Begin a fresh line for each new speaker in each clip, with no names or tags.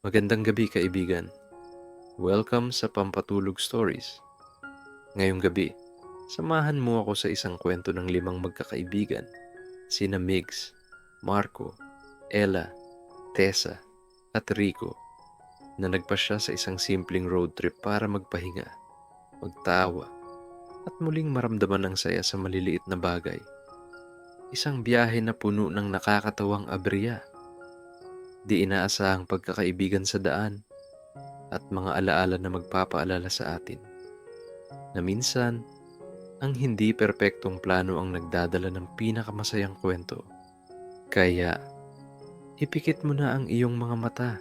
Magandang gabi kaibigan. Welcome sa Pampatulog Stories. Ngayong gabi, samahan mo ako sa isang kwento ng 5 magkakaibigan, sina Migs, Marco, Ella, Tessa, at Rico, na nagpasya sa isang simpleng road trip para magpahinga, magtawa, at muling maramdaman ang saya sa maliliit na bagay. Isang biyahe na puno ng nakakatawang aberya, di inaasahang pagkakaibigan sa daan, at mga alaala na magpapaalala sa atin na minsan, ang hindi perpektong plano ang nagdadala ng pinakamasayang kwento. Kaya, ipikit mo na ang iyong mga mata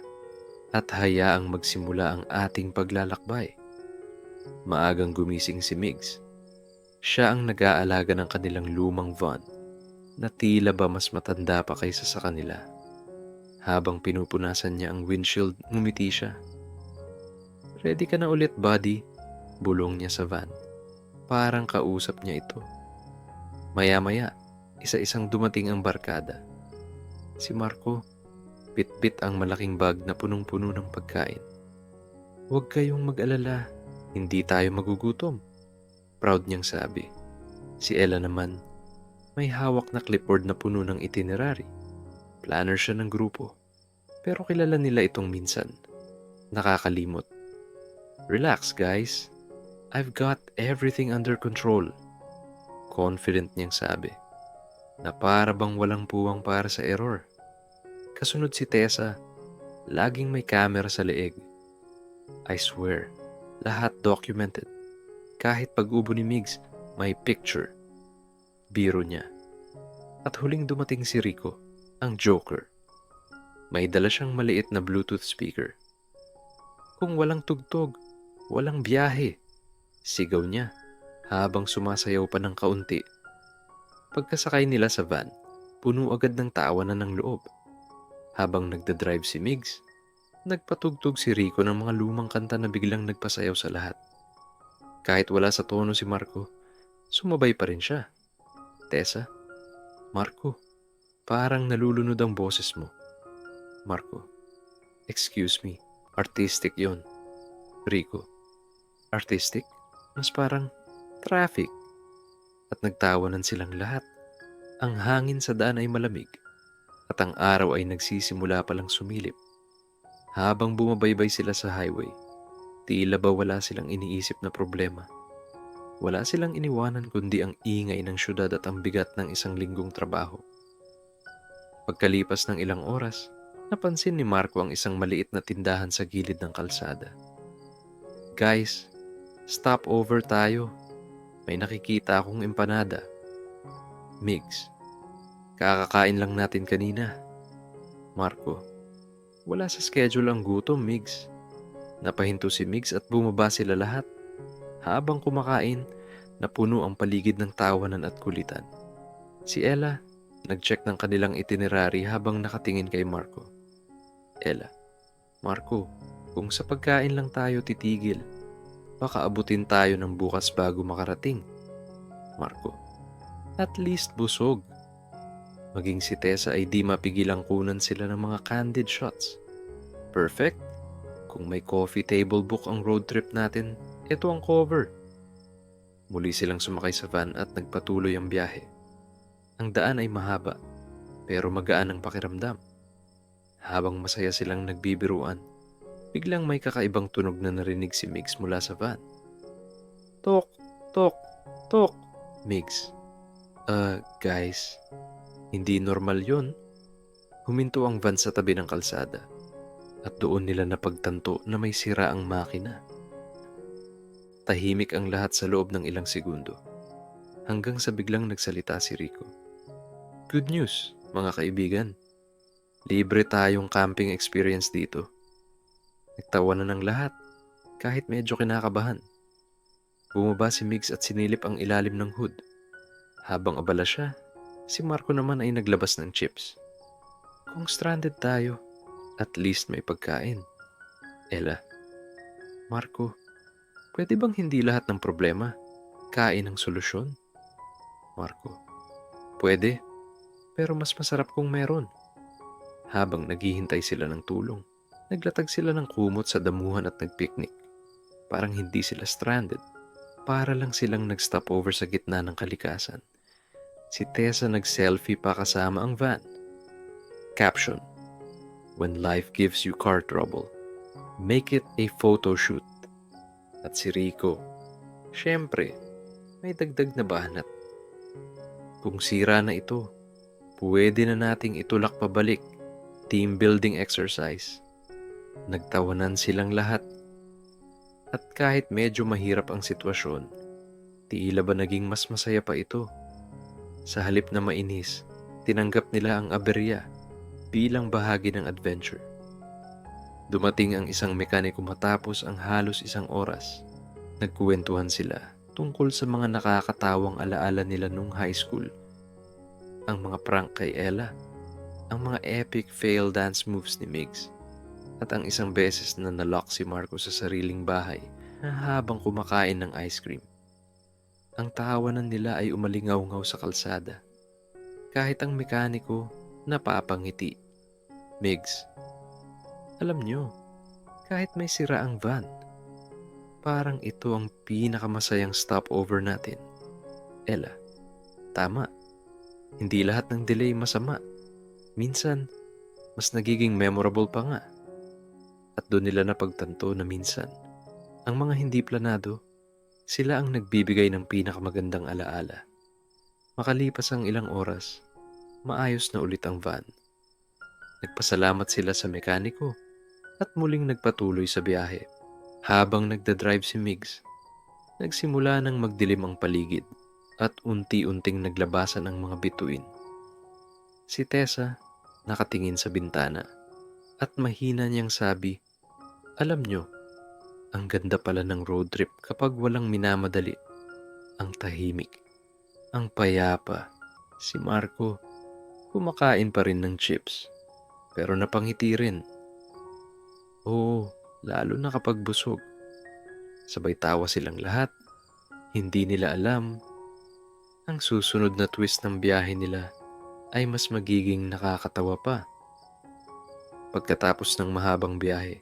at hayaang magsimula ang ating paglalakbay. Maagang gumising si Migs. Siya ang nag-aalaga ng kanilang lumang van na tila ba mas matanda pa kaysa sa kanila. Habang pinupunasan niya ang windshield, ngumiti siya. "Ready ka na ulit, buddy?" Bulong niya sa van. Parang kausap niya ito. Maya-maya, isa-isang dumating ang barkada. Si Marco, bitbit ang malaking bag na punong-puno ng pagkain. "Huwag kayong mag-alala, hindi tayo magugutom," proud niyang sabi. Si Ella naman, may hawak na clipboard na puno ng itinerary. Planner siya ng grupo, pero kilala nila itong minsan. Nakakalimot. "Relax guys, I've got everything under control," confident niyang sabi, na para bang walang puwang para sa error. Kasunod si Tessa, laging may camera sa leeg. I swear, lahat documented. Kahit pag-ubo ni Migs, may picture. Biro niya. At huling dumating si Rico, ang joker. May dala siyang maliit na Bluetooth speaker. "Kung walang tugtog, walang biyahe," sigaw niya habang sumasayaw pa ng kaunti. Pagkasakay nila sa van, puno agad ng tawanan ng loob. Habang nagdadrive si Migs, nagpatugtog si Rico ng mga lumang kanta na biglang nagpasayaw sa lahat. Kahit wala sa tono si Marco, sumabay pa rin siya. "Tessa, Marco, parang nalulunod ang boses mo." Marco, "Excuse me, artistic yon." Rico, "Artistic? Mas parang traffic." At nagtawanan silang lahat. Ang hangin sa daan ay malamig at ang araw ay nagsisimula palang sumilip. Habang bumabaybay sila sa highway, tila ba wala silang iniisip na problema. Wala silang iniwanan kundi ang ingay ng syudad at ang bigat ng isang linggong trabaho. Pagkalipas ng ilang oras, napansin ni Marco ang isang maliit na tindahan sa gilid ng kalsada. "Guys, stop over tayo. May nakikita akong empanada." Migs, "Kakakain lang natin kanina." Marco, "Wala sa schedule ang gutom, Migs." Napahinto si Migs at bumaba sila lahat. Habang kumakain, napuno ang paligid ng tawanan at kulitan. Si Ella, nag-check ng kanilang itinerary habang nakatingin kay Marco. Ella, "Marco, kung sa pagkain lang tayo titigil, baka abutin tayo ng bukas bago makarating." Marco, "At least busog." Maging si Tessa ay di mapigilang kunan sila ng mga candid shots. Perfect. Kung may coffee table book ang road trip natin, ito ang cover. Muli silang sumakay sa van at nagpatuloy ang biyahe. Ang daan ay mahaba, pero magaan ang pakiramdam. Habang masaya silang nagbibiruan, biglang may kakaibang tunog na narinig si Migs mula sa van. "Tok, tok, tok." Migs, Guys, hindi normal yon." Huminto ang van sa tabi ng kalsada at doon nila napagtanto na may sira ang makina. Tahimik ang lahat sa loob ng ilang segundo, hanggang sa biglang nagsalita si Rico. "Good news, mga kaibigan. Libre tayong camping experience dito." Nagtawanan ng lahat, kahit medyo kinakabahan. Bumaba si Migs at sinilip ang ilalim ng hood. Habang abala siya, si Marco naman ay naglabas ng chips. "Kung stranded tayo, at least may pagkain." Ella, "Marco, pwede bang hindi lahat ng problema kain ang solusyon?" Marco, "Pwede, pero mas masarap kung meron." Habang naghihintay sila ng tulong, Naglatag sila ng kumot sa damuhan at nagpiknik. Parang hindi sila stranded. Para lang silang nag-stopover sa gitna ng kalikasan. Si Tessa nag-selfie pa kasama ang van. Caption: When life gives you car trouble, make it a photo shoot. At si Rico, syempre, may dagdag na banat. Kung sira na ito, pwede na nating itulak pabalik. Team building exercise. Nagtawanan silang lahat. At kahit medyo mahirap ang sitwasyon, tila ba naging mas masaya pa ito? Sa halip na mainis, tinanggap nila ang aberya bilang bahagi ng adventure. Dumating ang isang mekaniko matapos ang halos isang oras. Nagkuwentuhan sila tungkol sa mga nakakatawang alaala nila nung high school. Ang mga prank kay Ella, ang mga epic fail dance moves ni Migs, at ang isang beses na nalock si Marco sa sariling bahay na habang kumakain ng ice cream. Ang tawanan nila ay umalingaw-ngaw sa kalsada. Kahit ang mekaniko napapangiti. Migs, alam nyo, kahit may sira ang van, parang ito ang pinakamasayang stopover natin. Ella, tama. Hindi lahat ng delay masama. Minsan, mas nagiging memorable pa nga. At doon nila napagtanto na minsan, ang mga hindi planado, sila ang nagbibigay ng pinakamagandang alaala. Makalipas ang ilang oras, maayos na ulit ang van. Nagpasalamat sila sa mekaniko at muling nagpatuloy sa biyahe. Habang nagdadrive si Migs, nagsimula ng magdilim ang paligid at unti-unting naglabasan ang mga bituin. Si Tessa nakatingin sa bintana at mahina niyang sabi, "Alam nyo, ang ganda pala ng road trip kapag walang minamadali. Ang tahimik, ang payapa." Si Marco, kumakain pa rin ng chips, pero napangiti rin. Oo, lalo na kapag busog. Sabay tawa silang lahat. Hindi nila alam, ang susunod na twist ng biyahe nila ay mas magiging nakakatawa pa. Pagkatapos ng mahabang biyahe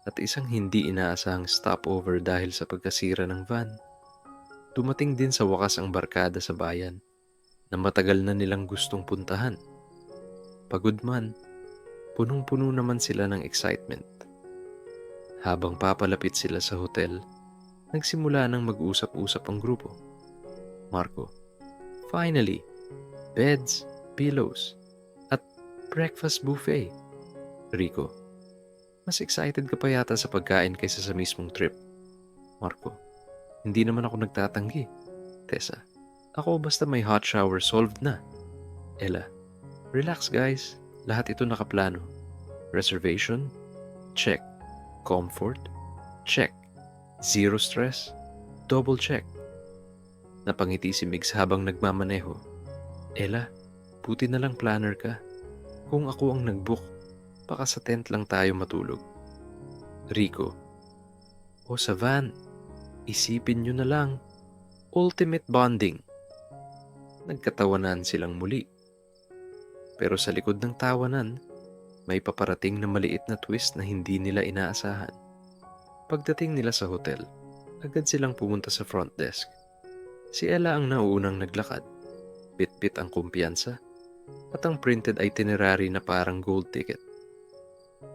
at isang hindi inaasahang stopover dahil sa pagkasira ng van, dumating din sa wakas ang barkada sa bayan na matagal na nilang gustong puntahan. Pagod man, punong-puno naman sila ng excitement. Habang papalapit sila sa hotel, nagsimula ng mag-usap-usap ang grupo. Marco, finally, beds, pillows, at breakfast buffet. Rico, mas excited ka pa yata sa pagkain kaysa sa mismong trip. Marco, hindi naman ako nagtatanggi. Tessa, ako basta may hot shower solved na. Ella, relax guys, lahat ito nakaplano. Reservation? Check. Comfort? Check. Zero stress? Double check. Napangiti si Migs habang nagmamaneho. Ella, buti na lang planner ka. Kung ako ang nag-book, baka sa tent lang tayo matulog. Rico, o sa van, isipin nyo na lang. Ultimate bonding. Nagkatawanan silang muli. Pero sa likod ng tawanan, may paparating na maliit na twist na hindi nila inaasahan. Pagdating nila sa hotel, agad silang pumunta sa front desk. Si Ella ang nauunang naglakad. Bit-bit ang kumpiyansa at ang printed itinerary na parang gold ticket.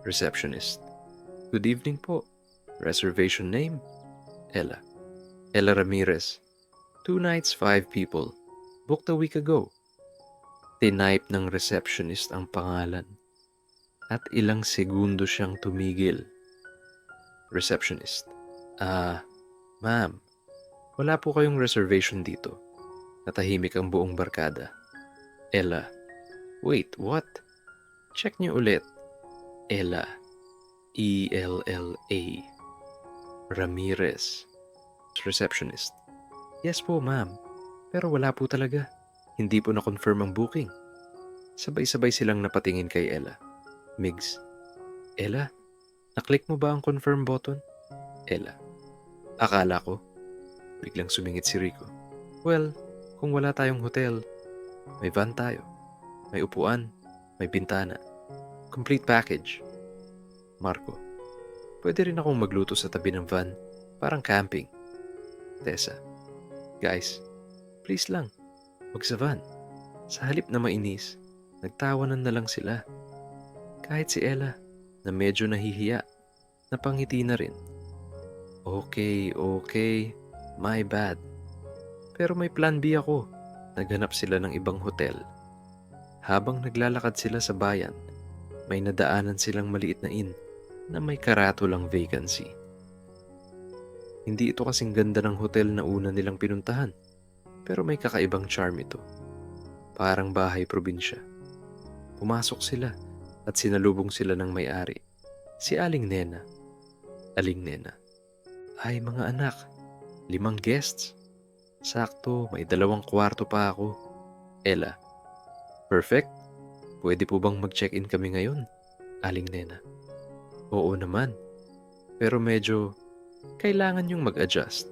Receptionist, good evening po. Reservation name? Ella. Ella Ramirez. 2 nights, 5 people. Booked a week ago. Tinype ng receptionist ang pangalan at ilang segundo siyang tumigil. Receptionist, ma'am, wala po kayong reservation dito. Natahimik ang buong barkada. Ella, wait, what? Check niyo ulit. Ella, E-L-L-A. Ramirez. Receptionist, yes po ma'am, pero wala po talaga. Hindi po na-confirm ang booking. Sabay-sabay silang napatingin kay Ella. Migs, Ella, naklik mo ba ang confirm button? Ella, akala ko. Biglang sumingit si Rico. Well, kung wala tayong hotel, may van tayo. May upuan, may bintana. Complete package. Marco, pwede rin akong magluto sa tabi ng van, parang camping. Tessa, guys, please lang, wag sa van. Sa halip na mainis, nagtawanan na lang sila. Kahit si Ella, na medyo nahihiya, napangiti na rin. Okay, okay, my bad. Pero may plan B ako. Naghanap sila ng ibang hotel. Habang naglalakad sila sa bayan, may nadaanan silang maliit na inn na may karatulang vacancy. Hindi ito kasing ganda ng hotel na una nilang pinuntahan, pero may kakaibang charm ito. Parang bahay probinsya. Pumasok sila at sinalubong sila ng may-ari, si Aling Nena. Aling Nena, ay mga anak, 5 guests. Sakto, may 2 kwarto pa ako. Ella, perfect. Pwede po bang mag-check-in kami ngayon? Aling Nena, oo naman. Pero medyo kailangan yung mag-adjust.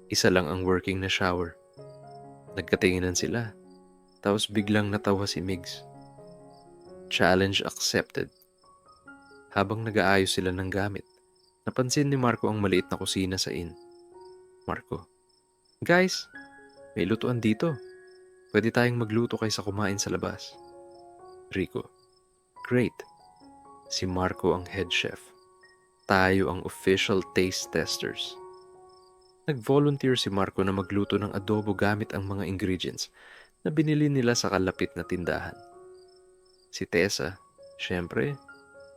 Isa lang ang working na shower. Nagkatinginan sila. Tapos biglang natawa si Migs. Challenge accepted. Habang nag-aayos sila ng gamit, napansin ni Marco ang maliit na kusina sa inn. Marco, guys, may lutuan dito. Pwede tayong magluto kaysa kumain sa labas. Rico, great. Si Marco ang head chef. Tayo ang official taste testers. Nag-volunteer si Marco na magluto ng adobo gamit ang mga ingredients na binili nila sa kalapit na tindahan. Si Tessa, syempre,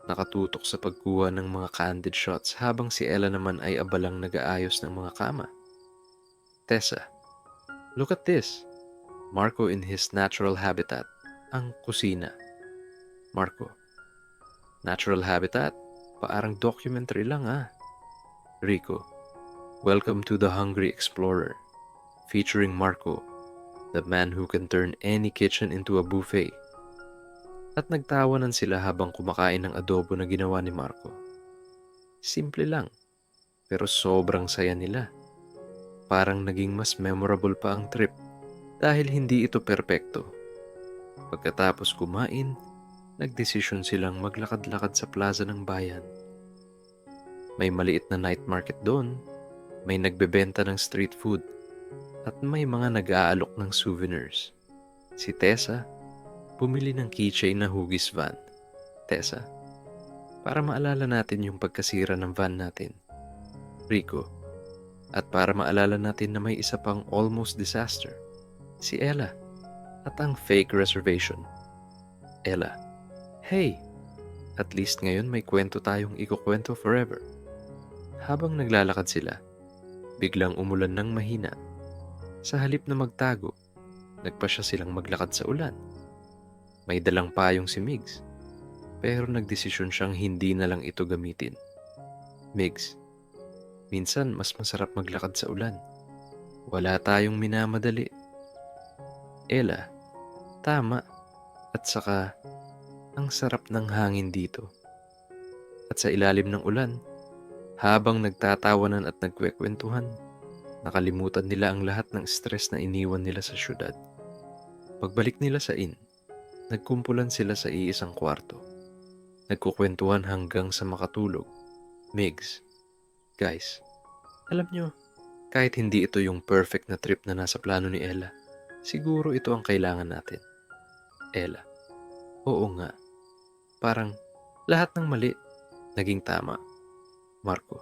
nakatutok sa pagkuha ng mga candid shots habang si Ella naman ay abalang nag-aayos ng mga kama. Tessa, look at this. Marco in his natural habitat, ang kusina. Marco, natural habitat? Parang documentary lang ah. Rico, welcome to The Hungry Explorer, featuring Marco, the man who can turn any kitchen into a buffet. At nagtawanan sila habang kumakain ng adobo na ginawa ni Marco. Simple lang, pero sobrang saya nila. Parang naging mas memorable pa ang trip dahil hindi ito perpekto. Pagkatapos kumain, nagdesisyon silang maglakad-lakad sa plaza ng bayan. May maliit na night market doon, may nagbebenta ng street food, at may mga nag-aalok ng souvenirs. Si Tessa, bumili ng keychain na hugis van. Tessa, para maalala natin yung pagkasira ng van natin. Rico, at para maalala natin na may isa pang almost disaster. Si Ella, at ang fake reservation. Ella, hey, at least ngayon may kwento tayong ikukwento forever. Habang naglalakad sila, biglang umulan ng mahina. Sa halip na magtago, nagpasya silang maglakad sa ulan. May dalang payong si Migs, pero nagdesisyon siyang hindi na lang ito gamitin. Migs, minsan mas masarap maglakad sa ulan. Wala tayong minamadali. Ella, tama. At saka, ang sarap ng hangin dito. At sa ilalim ng ulan, habang nagtatawanan at nagkwekwentuhan, nakalimutan nila ang lahat ng stress na iniwan nila sa syudad. Pagbalik nila sa inn, nagkumpulan sila sa iisang kwarto. Nagkukwentuhan hanggang sa makatulog. Migs, guys, alam nyo, kahit hindi ito yung perfect na trip na nasa plano ni Ella, siguro ito ang kailangan natin. Ella, oo nga. Parang lahat ng mali naging tama. Marco,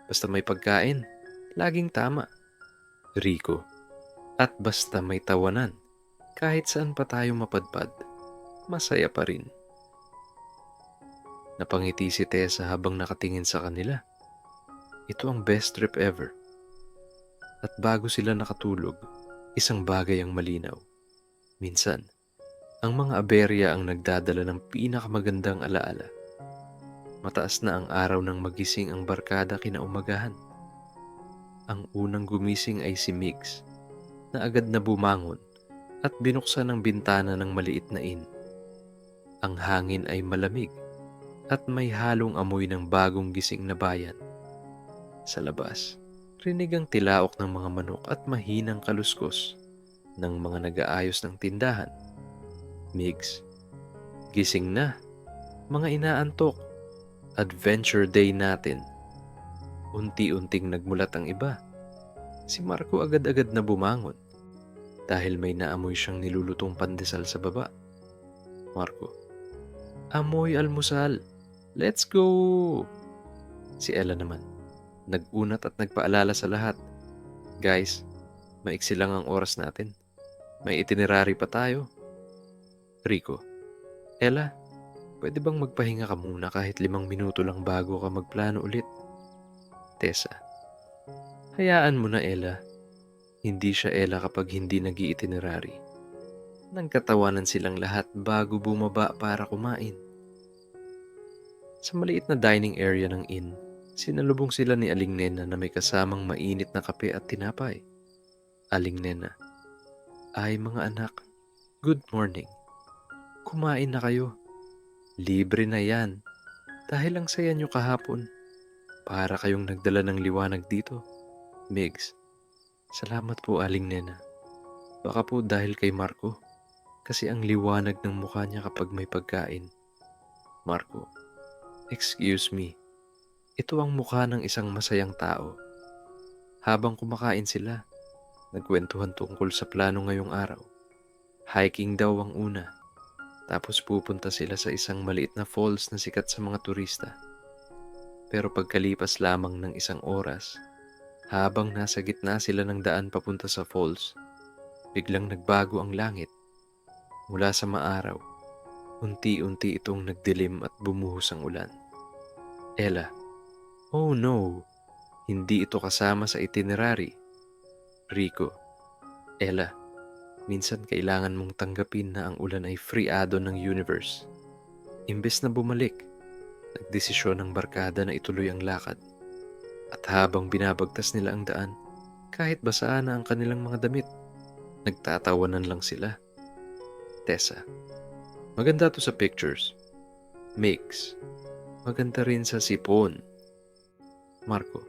basta may pagkain, laging tama. Rico, at basta may tawanan, kahit saan pa tayo mapadpad, masaya pa rin. Napangiti si Tessa habang nakatingin sa kanila. Ito ang best trip ever. At bago sila nakatulog, isang bagay ang malinaw. Minsan, ang mga aberya ang nagdadala ng pinakamagandang alaala. Mataas na ang araw nang magising ang barkada kinaumagahan. Ang unang gumising ay si Migs, na agad na bumangon at binuksan ang bintana ng maliit na inn. Ang hangin ay malamig at may halong amoy ng bagong gising na bayan. Sa labas, rinig ang tilaok ng mga manok at mahinang kaluskos ng mga nag-aayos ng tindahan. Migs, gising na, mga inaantok. adventure day natin. Unti-unting nagmulat ang iba. Si Marco agad-agad na bumangon dahil may naamoy siyang nilulutong pandesal sa baba. Marco, amoy almusal. Let's go! Si Ella naman, nag-unat at nagpaalala sa lahat. Guys, maiksi lang ang oras natin. May itinerary pa tayo. Rico, Ella, pwede bang magpahinga ka muna kahit 5 minuto lang bago ka magplano ulit? Tessa, hayaan mo na Ella. Hindi siya Ella kapag hindi nag-iitinerary. Nagkatawanan silang lahat bago bumaba para kumain. Sa maliit na dining area ng inn, sinalubong sila ni Aling Nena na may kasamang mainit na kape at tinapay. Aling Nena, ay mga anak, good morning. Kumain na kayo. Libre na yan. Dahil ang saya nyo kahapon. Para kayong nagdala ng liwanag dito. Migs, salamat po Aling Nena. Baka po dahil kay Marco. Kasi ang liwanag ng mukha niya kapag may pagkain. Marco, excuse me. Ito ang mukha ng isang masayang tao. Habang kumakain sila, nagkwentuhan tungkol sa plano ngayong araw. Hiking daw ang una. Tapos pupunta sila sa isang maliit na falls na sikat sa mga turista. Pero pagkalipas lamang ng 1 oras, habang nasa gitna sila ng daan papunta sa falls, biglang nagbago ang langit. Mula sa maaraw, unti-unti itong nagdilim at bumuhos ang ulan. Ella, oh no, hindi ito kasama sa itinerary. Rico, Ella, minsan kailangan mong tanggapin na ang ulan ay free add-on ng universe. Imbes na bumalik, nagdesisyon ng barkada na ituloy ang lakad. At habang binabagtas nila ang daan, kahit basaan na ang kanilang mga damit, nagtatawanan lang sila. Tessa, maganda to sa pictures. Mix, maganda rin sa sipon. Marco,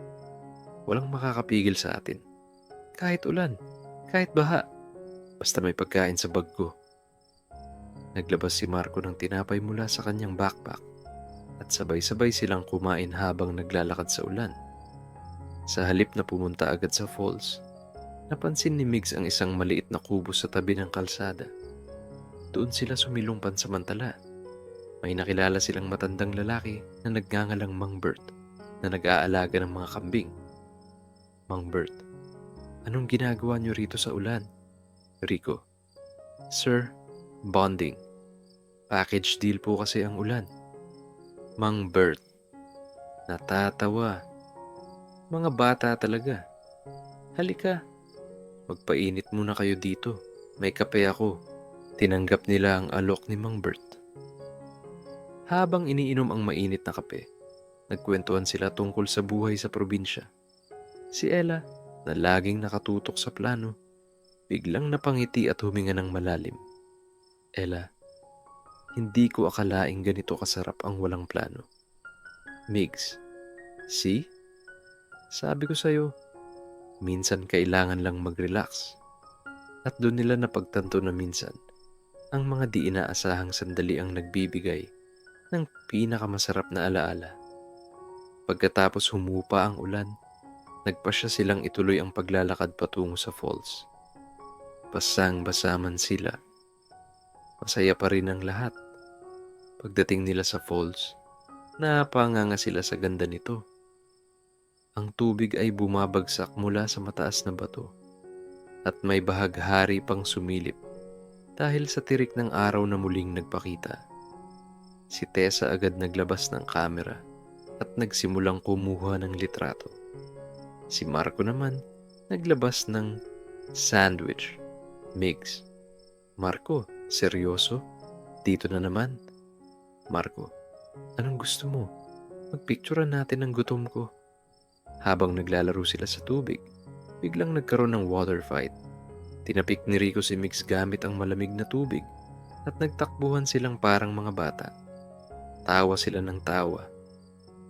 walang makakapigil sa atin. Kahit ulan, kahit baha, basta may pagkain sa bag ko. Naglabas si Marco ng tinapay mula sa kanyang backpack at sabay-sabay silang kumain habang naglalakad sa ulan. Sa halip na pumunta agad sa falls, napansin ni Migs ang isang maliit na kubo sa tabi ng kalsada. Doon sila sumilong pansamantala. May nakilala silang matandang lalaki na nagngangalang Mang Bert na nag-aalaga ng mga kambing. Mang Bert, anong ginagawa niyo rito sa ulan? Rico, Sir, bonding. Package deal po kasi ang ulan. Mang Bert, natatawa. Mga bata talaga. Halika, magpainit muna kayo dito. May kape ako. Tinanggap nila ang alok ni Mang Bert. Habang iniinom ang mainit na kape, nagkwentuhan sila tungkol sa buhay sa probinsya. Si Ella, na laging nakatutok sa plano, biglang napangiti at huminga ng malalim. Ella, hindi ko akalaing ganito kasarap ang walang plano. Migs, see? Sabi ko sa'yo, minsan kailangan lang mag-relax. At doon nila napagtanto na minsan, ang mga di inaasahang sandali ang nagbibigay ng pinakamasarap na alaala. Pagkatapos humupa ang ulan, nagpasya silang ituloy ang paglalakad patungo sa falls. Basang-basa man sila, masaya pa rin ang lahat. Pagdating nila sa falls, napanganga sila sa ganda nito. Ang tubig ay bumabagsak mula sa mataas na bato at may bahaghari pang sumilip dahil sa tirik ng araw na muling nagpakita. Si Tessa agad naglabas ng kamera at nagsimulang kumuha ng litrato. Si Marco naman naglabas ng sandwich. Migs, Marco, seryoso? Dito na naman. Marco, anong gusto mo? Magpicturean natin ang gutom ko. Habang naglalaro sila sa tubig, biglang nagkaroon ng water fight. Tinapik ni Rico si Mix gamit ang malamig na tubig at nagtakbuhan silang parang mga bata. Tawa sila ng tawa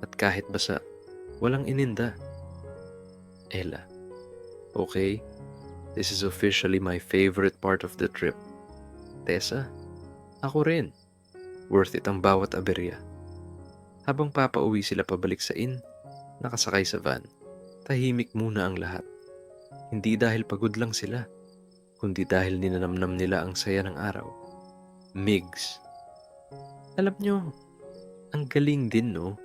at kahit basa, walang ininda. Ella, okay, this is officially my favorite part of the trip. Tessa, ako rin. Worth it ang bawat aberya. Habang papauwi sila pabalik sa inn, nakasakay sa van, tahimik muna ang lahat. Hindi dahil pagod lang sila, kundi dahil ninanamnam nila ang saya ng araw. Migs. Alam nyo, ang galing din no?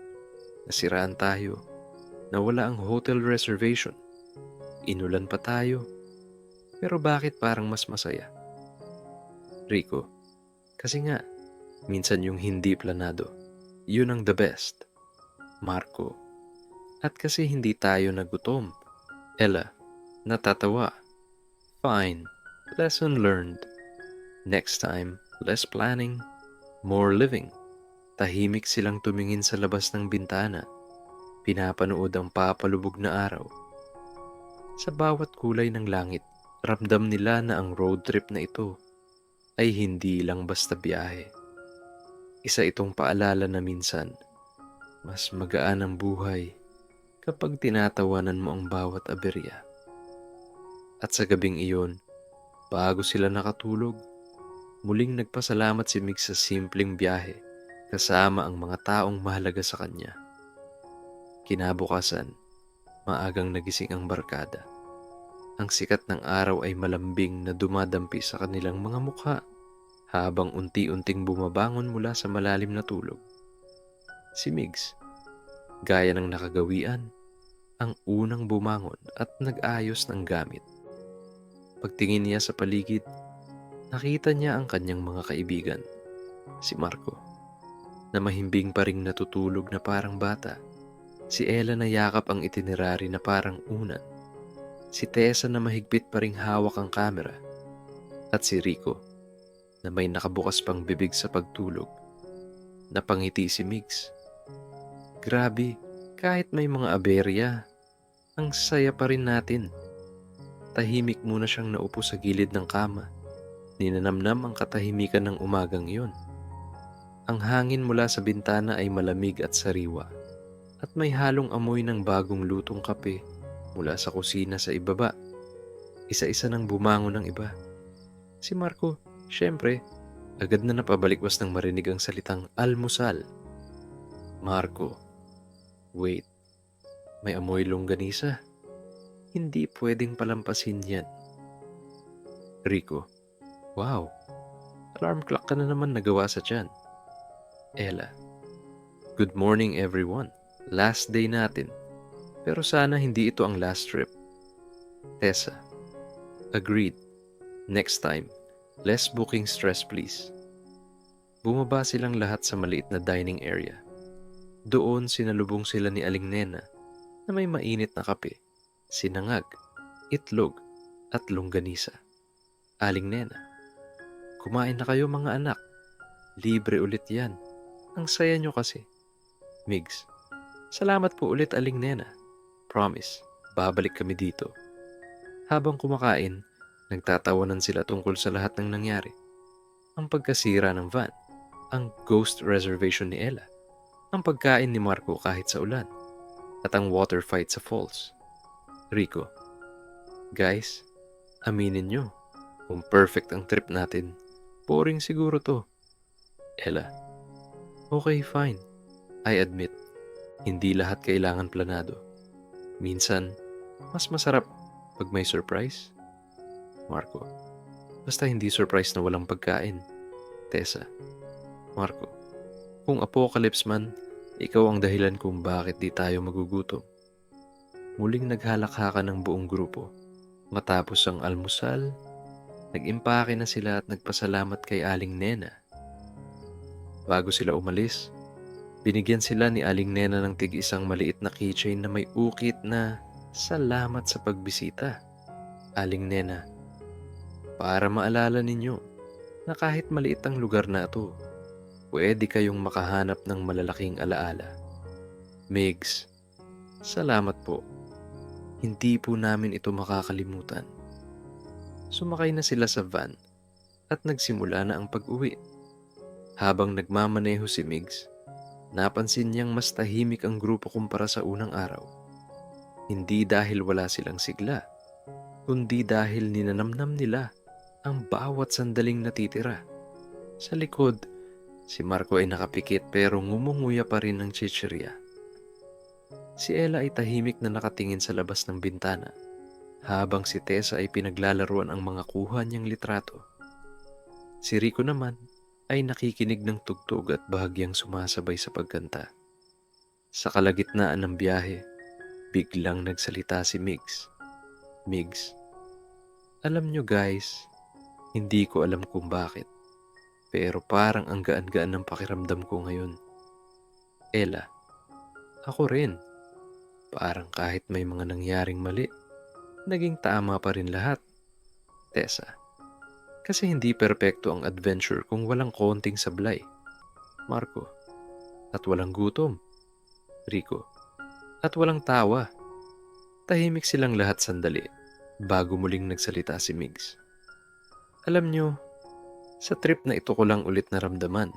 Nasiraan tayo. Nawala ang hotel reservation. Inulan pa tayo. Pero bakit parang mas masaya? Rico, kasi nga, minsan yung hindi planado, yun ang the best. Marco, at kasi hindi tayo nagutom. Ella, natatawa. Fine, lesson learned. Next time, less planning, more living. Tahimik silang tumingin sa labas ng bintana. Pinapanood ang papalubog na araw. Sa bawat kulay ng langit, ramdam nila na ang road trip na ito ay hindi lang basta biyahe. Isa itong paalala na minsan, mas magaan ang buhay kapag tinatawanan mo ang bawat aberya. At sa gabing iyon, bago sila nakatulog, muling nagpasalamat si Mig sa simpleng biyahe kasama ang mga taong mahalaga sa kanya. Kinabukasan, maagang nagising ang barkada. Ang sikat ng araw ay malambing na dumadampi sa kanilang mga mukha habang unti-unting bumabangon mula sa malalim na tulog. Si Migs, gaya ng nakagawian, ang unang bumangon at nag-ayos ng gamit. Pagtingin niya sa paligid, nakita niya ang kanyang mga kaibigan, si Marco, na mahimbing pa ring natutulog na parang bata, si Ella na yakap ang itinerary na parang unan, si Tessa na mahigpit pa ring hawak ang kamera, at si Rico na may nakabukas pang bibig sa pagtulog. Napangiti si Migs. Grabe, kahit may mga aberya, ang saya pa rin natin. Tahimik muna siyang naupo sa gilid ng kama. Ninanamnam ang katahimikan ng umagang iyon. Ang hangin mula sa bintana ay malamig at sariwa, at may halong amoy ng bagong lutong kape mula sa kusina sa ibaba. Isa-isa nang bumangon ng iba. Si Marco, syempre, agad na napabalikwas nang marinig ang salitang almusal. Marco, wait, may amoy longganisa. Hindi pwedeng palampasin yan. Rico, wow, alarm clock ka na naman nagawa sa tiyan. Ella, good morning everyone. Last day natin. Pero sana hindi ito ang last trip. Tessa, agreed. Next time, less booking stress please. Bumaba silang lahat sa maliit na dining area. Doon sinalubong sila ni Aling Nena na may mainit na kape, sinangag, itlog at longganisa. Aling Nena, kumain na kayo mga anak. Libre ulit yan. Ang saya nyo kasi. Migs, salamat po ulit Aling Nena. Promise, babalik kami dito. Habang kumakain, nagtatawanan sila tungkol sa lahat ng nangyari. Ang pagkasira ng van, ang ghost reservation ni Ella, ang pagkain ni Marco kahit sa ulan, at ang water fight sa falls. Rico, guys, aminin nyo, kung perfect ang trip natin, boring siguro to. Ella, okay fine. I admit, hindi lahat kailangan planado. Minsan, mas masarap pag may surprise. Marco, basta hindi surprise na walang pagkain. Tessa, Marco, kung apocalypse man, ikaw ang dahilan kung bakit di tayo magugutom. Muling naghalakhakan ng buong grupo. Matapos ang almusal, nag-impake na sila at nagpasalamat kay Aling Nena. Bago sila umalis, binigyan sila ni Aling Nena ng tig-isang maliit na keychain na may ukit na salamat sa pagbisita. Aling Nena, para maalala ninyo na kahit maliit ang lugar na ito, pwede kayong makahanap ng malalaking alaala. Migs, salamat po. Hindi po namin ito makakalimutan. Sumakay na sila sa van at nagsimula na ang pag-uwi. Habang nagmamaneho si Migs, napansin niyang mas tahimik ang grupo kumpara sa unang araw. Hindi dahil wala silang sigla, kundi dahil ninanamnam nila ang bawat sandaling natitira. Sa likod, Si Marco ay nakapikit pero ngumunguya pa rin ng chichirya. Si Ella ay tahimik na nakatingin sa labas ng bintana, habang si Tessa ay pinaglalaruan ang mga kuha niyang litrato. Si Rico naman ay nakikinig ng tugtog at bahagyang sumasabay sa pagkanta. Sa kalagitnaan ng biyahe, biglang nagsalita si Migs. Migs, alam nyo guys, hindi ko alam kung bakit, pero parang ang gaan-gaan ng pakiramdam ko ngayon. Ella, ako rin. Parang kahit may mga nangyaring mali, naging tama pa rin lahat. Tessa, kasi hindi perpekto ang adventure kung walang konting sablay. Marco, at walang gutom. Rico, at walang tawa. Tahimik silang lahat sandali bago muling nagsalita si Migs. Alam nyo, sa trip na ito ko lang ulit naramdaman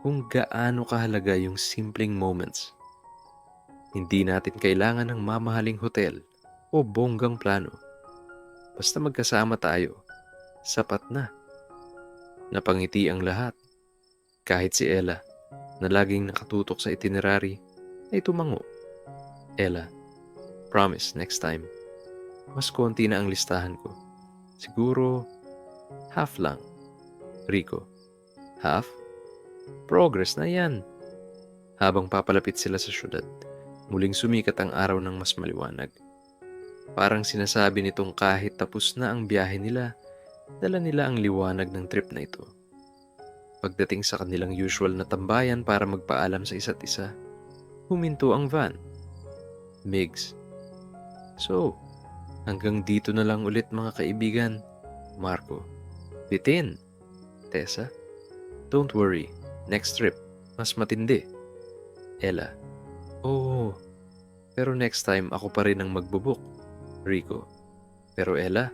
kung gaano kahalaga yung simpleng moments. Hindi natin kailangan ng mamahaling hotel o bonggang plano. Basta magkasama tayo, sapat na. Napangiti ang lahat. Kahit si Ella, na laging nakatutok sa itinerary, ay tumango. Ella, promise next time, mas konti na ang listahan ko. Siguro, half lang. Rico, half? Progress na yan. Habang papalapit sila sa syudad, muling sumikat ang araw ng mas maliwanag. Parang sinasabi nitong kahit tapos na ang biyahe nila, dala nila ang liwanag ng trip na ito. Pagdating sa kanilang usual na tambayan para magpaalam sa isa't isa, huminto ang van. Migs, so, hanggang dito na lang ulit mga kaibigan. Marco, bitin. Tessa, don't worry, next trip, mas matindi. Ella, oo, pero next time ako pa rin ang magbubuk. Rico, pero Ella,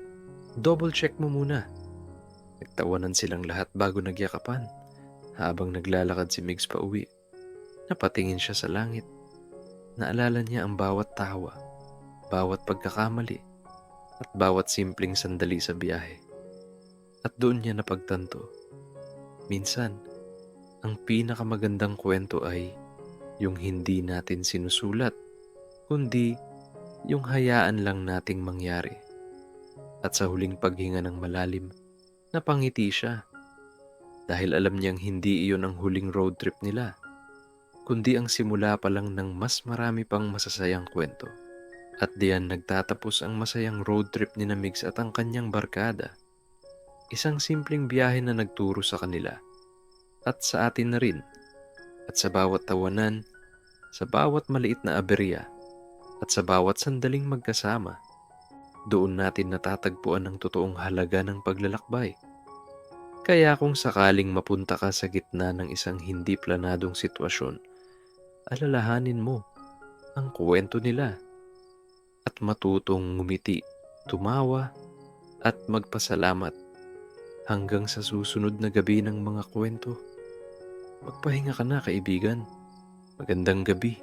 double check mo muna. Nagtawanan silang lahat bago nagyakapan. Habang naglalakad si Migs pa uwi, napatingin siya sa langit. Naalala niya ang bawat tawa, bawat pagkakamali, at bawat simpleng sandali sa biyahe. At doon niya napagtanto, minsan, ang pinakamagandang kwento ay yung hindi natin sinusulat, kundi yung hayaan lang nating mangyari. At sa huling paghinga ng malalim, napangiti siya. Dahil alam niyang hindi iyon ang huling road trip nila, kundi ang simula pa lang ng mas marami pang masasayang kwento. At diyan nagtatapos ang masayang road trip ni na Migs at ang kanyang barkada. Isang simpleng biyahe na nagturo sa kanila, at sa atin na rin. At sa bawat tawanan, sa bawat maliit na aberya, at sa bawat sandaling magkasama, doon natin natatagpuan ang totoong halaga ng paglalakbay. Kaya kung sakaling mapunta ka sa gitna ng isang hindi planadong sitwasyon, alalahanin mo ang kwento nila at matutong ngumiti, tumawa at magpasalamat hanggang sa susunod na gabi ng mga kwento. Magpahinga ka na kaibigan. Magandang gabi.